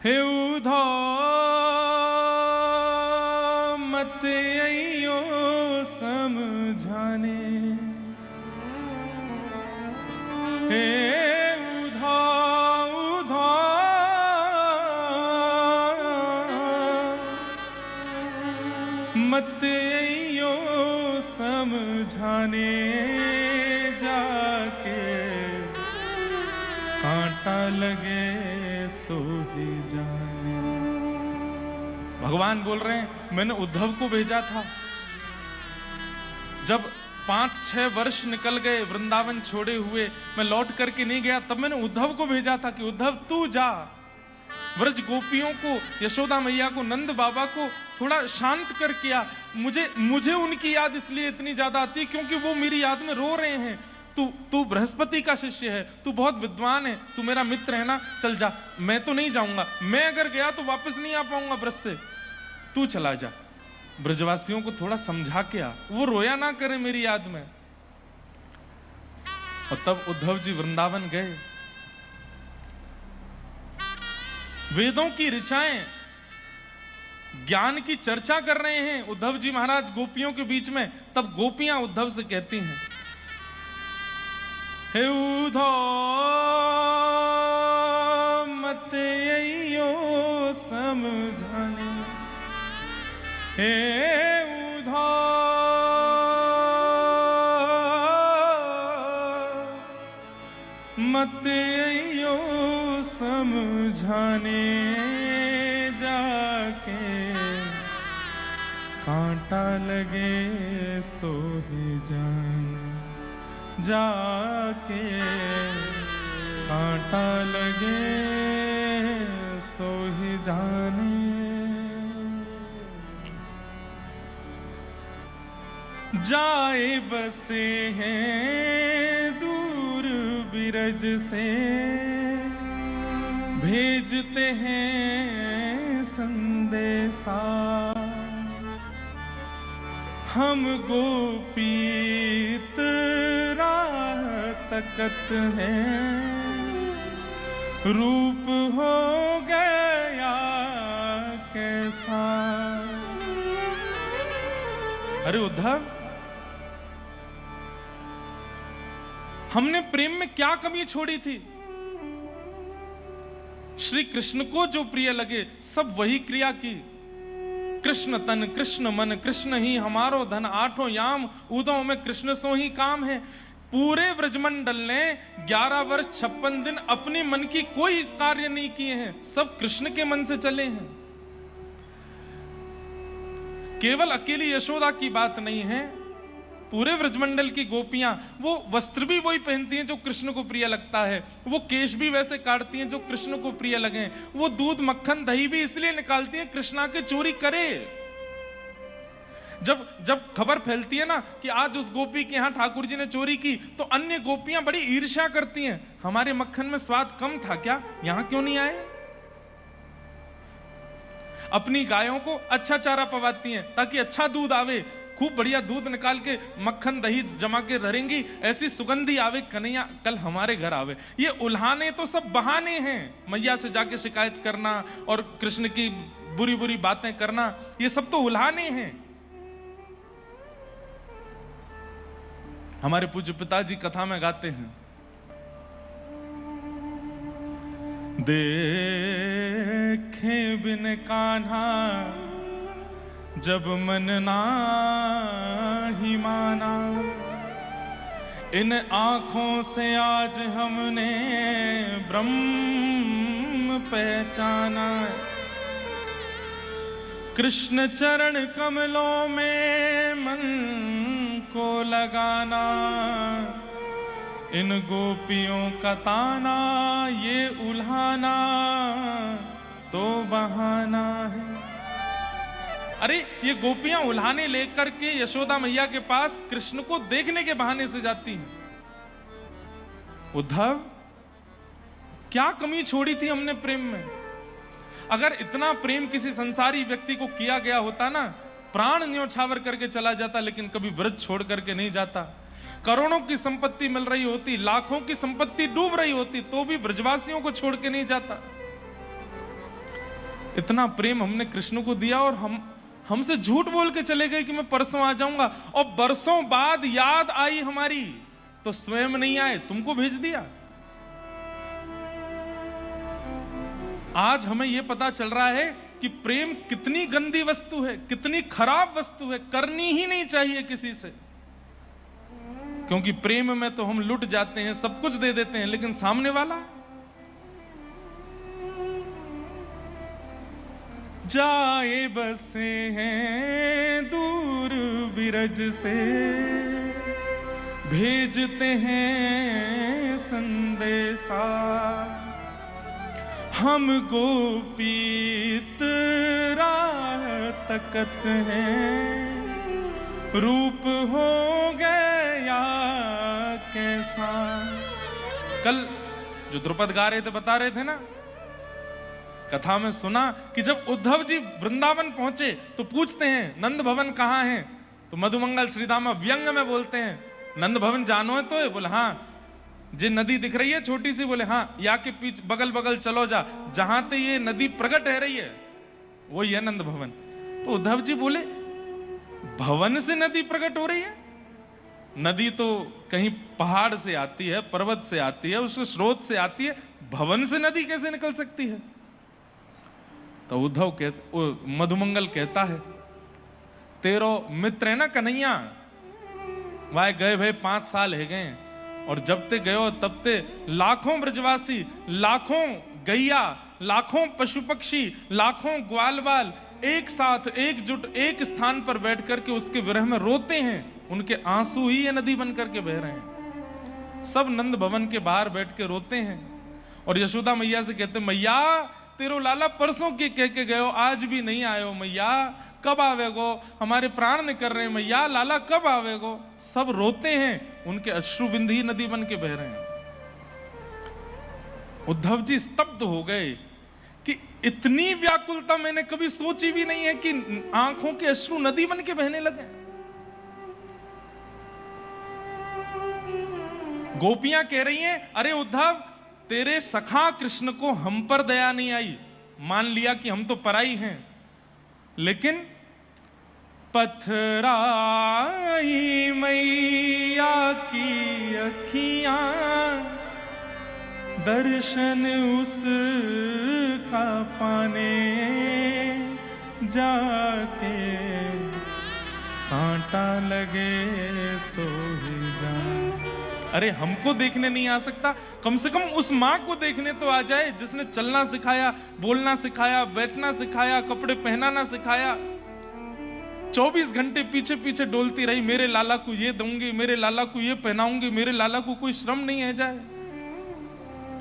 हे उद्धव मत अइयो समझाने, हे उद्धव मत अइयो समझाने, जाके कांटा लगे सो ही जाने। भगवान बोल रहे हैं मैंने उद्धव को भेजा था। जब 5-6 वर्ष निकल गए वृंदावन छोड़े हुए, मैं लौट करके नहीं गया, तब मैंने उद्धव को भेजा था कि उद्धव तू जा, व्रज गोपियों को, यशोदा मैया को, नंद बाबा को थोड़ा शांत कर किया। मुझे उनकी याद इसलिए इतनी ज्यादा आती क्योंकि वो मेरी याद में रो रहे हैं। तू बृहस्पति का शिष्य है, तू बहुत विद्वान है, तू मेरा मित्र है ना, चल जा। मैं तो नहीं जाऊंगा, मैं अगर गया तो वापस नहीं आ पाऊंगा ब्रज से, तू चला जा। ब्रजवासियों को थोड़ा समझा के आ, वो रोया ना करे मेरी याद में। और तब उद्धव जी वृंदावन गए। वेदों की ऋचाएं, ज्ञान की चर्चा कर रहे हैं उद्धव जी महाराज गोपियों के बीच में। तब गोपियां उद्धव से कहती हैं, हे उद्धव मत अइयो समझाने, हे उद्धव मत अइयो समझाने, जाके कांटा लगे सो ही जाने, जाके कांटा लगे सो ही जाने। जाए बसे हैं दूर बिरज से, भेजते हैं संदेशा, हम गोपीत राह तकत हैं, रूप हो गया कैसा। अरे उद्धव, हमने प्रेम में क्या कमी छोड़ी थी? श्री कृष्ण को जो प्रिय लगे सब वही क्रिया की। कृष्ण तन कृष्ण मन कृष्ण ही हमारो धन, आठों याम उदों में कृष्ण सो ही काम है। पूरे व्रजमंडल ने 11 वर्ष 56 दिन अपने मन की कोई कार्य नहीं किए हैं, सब कृष्ण के मन से चले हैं। केवल अकेली यशोदा की बात नहीं है, पूरे व्रजमंडल की गोपियां वो वस्त्र भी वही पहनती हैं जो कृष्ण को प्रिय लगता है, वो केश भी वैसे काटती हैं जो कृष्ण को प्रिय लगे, वो दूध मक्खन दही भी इसलिए निकालती हैं कृष्णा के चोरी करे। जब खबर फैलती है ना कि आज उस गोपी के यहां ठाकुर जी ने चोरी की, तो अन्य गोपियां बड़ी ईर्ष्या करती हैं, हमारे मक्खन में स्वाद कम था क्या, यहां क्यों नहीं आए। अपनी गायों को अच्छा चारा पवाती हैं ताकि अच्छा दूध आवे, खूब बढ़िया दूध निकाल के मक्खन दही जमा के धरेंगी, ऐसी सुगंधी आवे कन्हैया कल हमारे घर आवे। ये उल्हाने तो सब बहाने हैं, मैया से जाके शिकायत करना और कृष्ण की बुरी बुरी बातें करना, ये सब तो उल्हाने हैं। हमारे पूज्य पिताजी कथा में गाते हैं, देखे बिन कान्हा जब मन नाही माना, इन आंखों से आज हमने ब्रह्म पहचाना। कृष्ण चरण कमलों में मन को लगाना, इन गोपियों का ताना ये उल्हाना तो बहाना है। अरे ये गोपियां उल्हाने लेकर के यशोदा मैया के पास कृष्ण को देखने के बहाने से जाती हैं। उद्धव, क्या कमी छोड़ी थी हमने प्रेम में? अगर इतना प्रेम किसी संसारी व्यक्ति को किया गया होता ना, प्राण न्योछावर करके चला जाता, लेकिन कभी व्रज छोड़ करके नहीं जाता। करोड़ों की संपत्ति मिल रही होती, लाखों की संपत्ति डूब रही होती, तो भी ब्रजवासियों को छोड़ के नहीं जाता। इतना प्रेम हमने कृष्ण को दिया और हमसे झूठ बोल के चले गए कि मैं परसों आ जाऊंगा, और बरसों बाद याद आई हमारी तो स्वयं नहीं आए, तुमको भेज दिया। आज हमें यह पता चल रहा है कि प्रेम कितनी गंदी वस्तु है, कितनी खराब वस्तु है, करनी ही नहीं चाहिए किसी से। क्योंकि प्रेम में तो हम लुट जाते हैं, सब कुछ दे देते हैं, लेकिन सामने वाला जाए बसे हैं दूर बिरज से, भेजते हैं संदेशा, हम गोपीत राह तकत हैं, रूप हो गया कैसा। कल जो द्रुपद गा रहे थे बता रहे थे ना, कथा में सुना कि जब उद्धव जी वृंदावन पहुंचे तो पूछते हैं नंद भवन कहाँ है, तो मधुमंगल श्रीदामा व्यंग में बोलते हैं नंद भवन जानो है? तो बोले हाँ। जे नदी दिख रही है छोटी सी? बोले हाँ। या के पीछे बगल बगल चलो जा, जहां ते ये नदी प्रकट है रही है वही है नंद भवन। तो उद्धव जी बोले भवन से नदी प्रकट हो रही है? नदी तो कहीं पहाड़ से आती है, पर्वत से आती है, उसके स्रोत से आती है, भवन से नदी कैसे निकल सकती है? तो मधुमंगल कहता है तेरो मित्र है ना कन्हैया, वह गए भाई 5 साल है गए, और जब ते गयो तब ते लाखों ब्रजवासी, लाखों गैया, लाखों पशु पक्षी, लाखों ग्वाल बाल एक साथ एकजुट एक स्थान पर बैठ करके उसके विरह में रोते हैं, उनके आंसू ही ये नदी बन करके बह रहे हैं। सब नंद भवन के बाहर बैठ के रोते हैं और यशोदा मैया से कहते मैया तेरो लाला परसों के कह के गयो, आज भी नहीं आयो मैया, कब आवेगो? हमारे प्राण निकल रहे हैं मैया, लाला कब आवेगो? सब रोते हैं, उनके अश्रु बिंदु ही नदी बन के बह रहे हैं। उद्धव जी स्तब्ध हो गए कि इतनी व्याकुलता मैंने कभी सोची भी नहीं है कि आंखों के अश्रु नदी बन के बहने लगे। गोपियां कह रही हैं अरे उद्धव तेरे सखा कृष्ण को हम पर दया नहीं आई, मान लिया कि हम तो पराई हैं, लेकिन पथराई मैया की अखियां, दर्शन उसका पाने जाके, कांटा लगे सो ही जान। अरे हमको देखने नहीं आ सकता, कम से कम उस माँ को देखने तो आ जाए जिसने चलना सिखाया, बोलना सिखाया, बैठना सिखाया, कपड़े पहनाना सिखाया। 24 घंटे पीछे पीछे डोलती रही, मेरे लाला को ये दूंगी, मेरे लाला को ये पहनाऊंगी, मेरे लाला को कोई श्रम नहीं है जाए,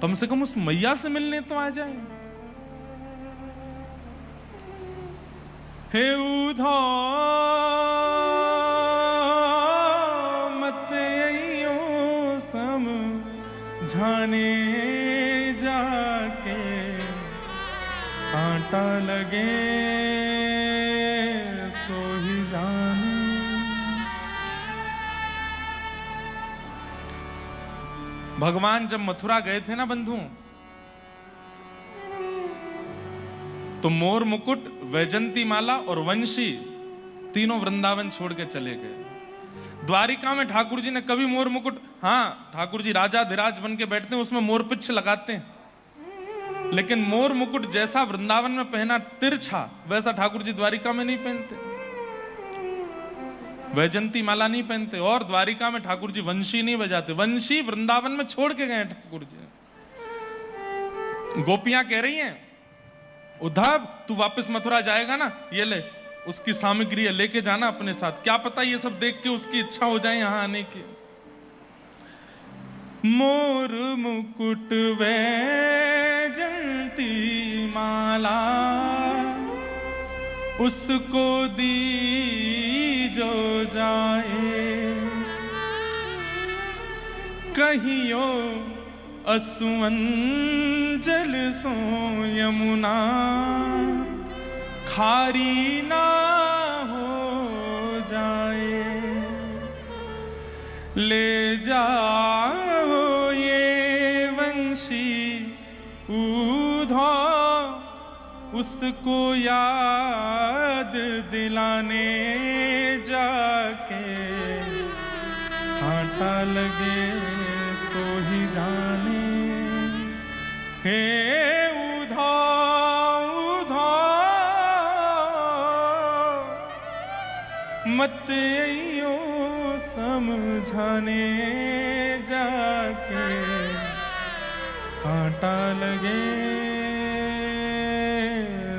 कम से कम उस मैया से मिलने तो आ जाए। हे उधो समझाने जाके, कांटा लगे सो ही जाने। भगवान जब मथुरा गए थे ना बंधु, तो मोर मुकुट, वैजंती माला और वंशी तीनों वृंदावन छोड़ के चले गए। द्वारिका में ठाकुर जी ने कभी मोर मुकुट, हाँ ठाकुर जी राजा धीराज बन के बैठते हैं उसमें मोर पिच्छ लगाते हैं, लेकिन मोर मुकुट जैसा वृंदावन में पहना तिरछा, वैसा ठाकुर जी द्वारिका में नहीं पहनते। वैजंती माला नहीं पहनते, और द्वारिका में ठाकुर जी वंशी नहीं बजाते, वंशी वृंदावन में छोड़ के गए ठाकुर जी। गोपियां कह रही हैं उद्धव तू वापस मथुरा जाएगा ना, ये ले उसकी सामग्री है, लेके जाना अपने साथ, क्या पता ये सब देख के उसकी इच्छा हो जाए यहां आने की। मोर मुकुट वैजंती माला उसको दी जो जाए, कहियो असुवन जल सो यमुना, खारी ना हो जाए। ले जाओ ये वंशी उधो उसको याद दिलाने जाके कांटा लगे सो ही जाने। हे उधार उधार मत आइयो समझाने जाके कांटा लगे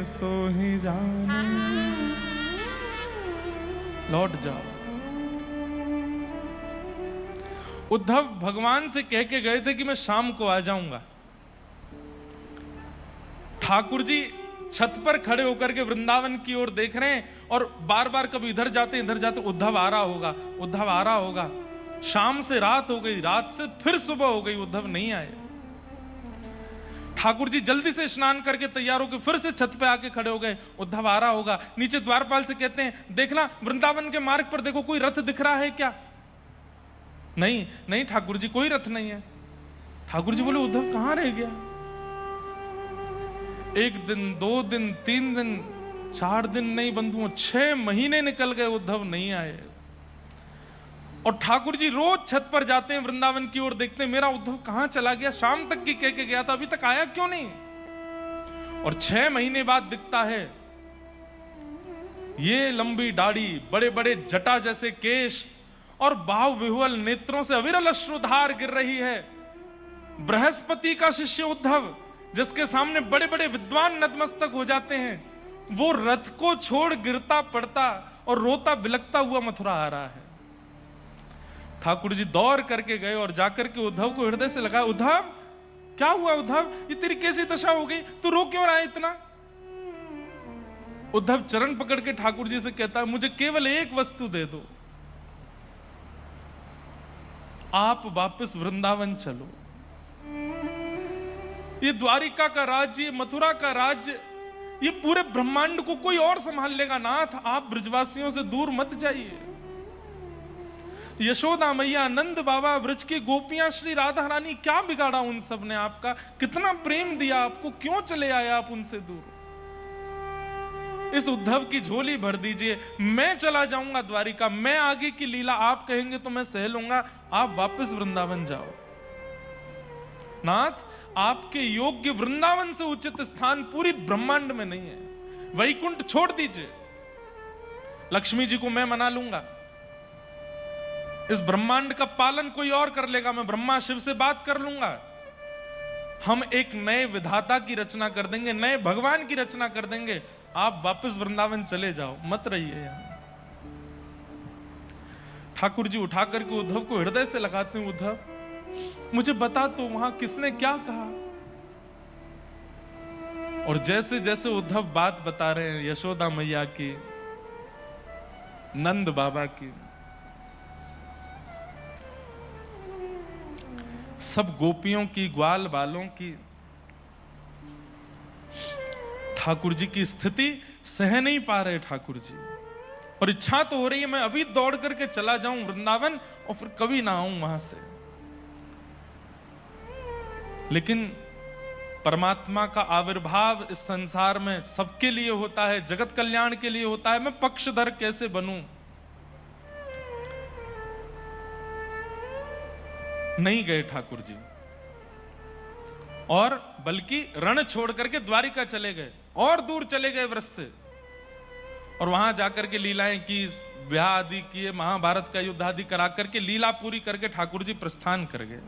सो ही जाने। लौट जाओ। उद्धव भगवान से कह के गए थे कि मैं शाम को आ जाऊंगा। ठाकुर जी छत पर खड़े होकर के वृंदावन की ओर देख रहे हैं और बार बार कभी इधर जाते उद्धव आ रहा होगा, उद्धव आ रहा होगा। शाम से रात हो गई, रात से फिर सुबह हो गई, उद्धव नहीं आए। ठाकुर जी जल्दी से स्नान करके तैयार होकर फिर से छत पे आके खड़े हो गए, उद्धव आ रहा होगा। नीचे द्वारपाल से कहते हैं देखना वृंदावन के मार्ग पर देखो कोई रथ दिख रहा है क्या? नहीं नहीं ठाकुर जी कोई रथ नहीं है। ठाकुर जी बोले उद्धव कहां रह गया? 1 दिन 2 दिन 3 दिन 4 दिन नहीं बंधुओं 6 महीने निकल गए, उद्धव नहीं आए। और ठाकुर जी रोज छत पर जाते हैं, वृंदावन की ओर देखते हैं मेरा उद्धव कहां चला गया, शाम तक की कह के गया था, अभी तक आया क्यों नहीं? और 6 महीने बाद दिखता है ये लंबी दाढ़ी, बड़े बड़े जटा जैसे केश और भाव विह्वल नेत्रों से अविरल अश्रुधार गिर रही है। बृहस्पति का शिष्य उद्धव, जिसके सामने बड़े बड़े विद्वान नतमस्तक हो जाते हैं, वो रथ को छोड़ गिरता पड़ता और रोता बिलकता हुआ मथुरा आ रहा है। ठाकुर जी दौड़ करके गए और जाकर के उद्धव को हृदय से लगाया, उद्धव क्या हुआ? उद्धव ये तेरी कैसी दशा हो गई, तू रो क्यों रहा है इतना? उद्धव चरण पकड़ के ठाकुर जी से कहता है मुझे केवल एक वस्तु दे दो, आप वापस वृंदावन चलो। ये द्वारिका का राज्य, मथुरा का राज्य, ये पूरे ब्रह्मांड को कोई और संभाल लेगा। नाथ आप ब्रजवासियों से दूर मत जाइए। यशोदा मैया, नंद बाबा, ब्रज की गोपियां, श्री राधा रानी, क्या बिगाड़ा उन सब ने आपका? कितना प्रेम दिया आपको, क्यों चले आए आप उनसे दूर? इस उद्धव की झोली भर दीजिए, मैं चला जाऊंगा द्वारिका, मैं आगे की लीला आप कहेंगे तो मैं सह लूंगा, आप वापस वृंदावन जाओ। नाथ आपके योग्य वृंदावन से उचित स्थान पूरी ब्रह्मांड में नहीं है, वैकुंठ छोड़ दीजिए, लक्ष्मी जी को मैं मना लूंगा, इस ब्रह्मांड का पालन कोई और कर लेगा, मैं ब्रह्मा शिव से बात कर लूंगा, हम एक नए विधाता की रचना कर देंगे, नए भगवान की रचना कर देंगे, आप वापस वृंदावन चले जाओ, मत रहिए यहां। ठाकुर जी उठा करके उद्धव को हृदय से लगाते हैं, उद्धव मुझे बता तो वहां किसने क्या कहा? और जैसे जैसे उद्धव बात बता रहे हैं यशोदा मैया की, नंद बाबा की, सब गोपियों की, ग्वाल बालों की, ठाकुर जी की स्थिति सह नहीं पा रहे ठाकुर जी, और इच्छा तो हो रही है मैं अभी दौड़ करके चला जाऊं वृंदावन और फिर कभी ना आऊं वहां से। लेकिन परमात्मा का आविर्भाव इस संसार में सबके लिए होता है, जगत कल्याण के लिए होता है, मैं पक्षधर कैसे बनूं? नहीं गए ठाकुर जी, और बल्कि रण छोड़ करके द्वारिका चले गए, और दूर चले गए व्रज से, और वहां जाकर के लीलाएं की, ब्याह आदि किए, महाभारत का युद्ध आदि करा करके लीला पूरी करके ठाकुर जी प्रस्थान कर गए।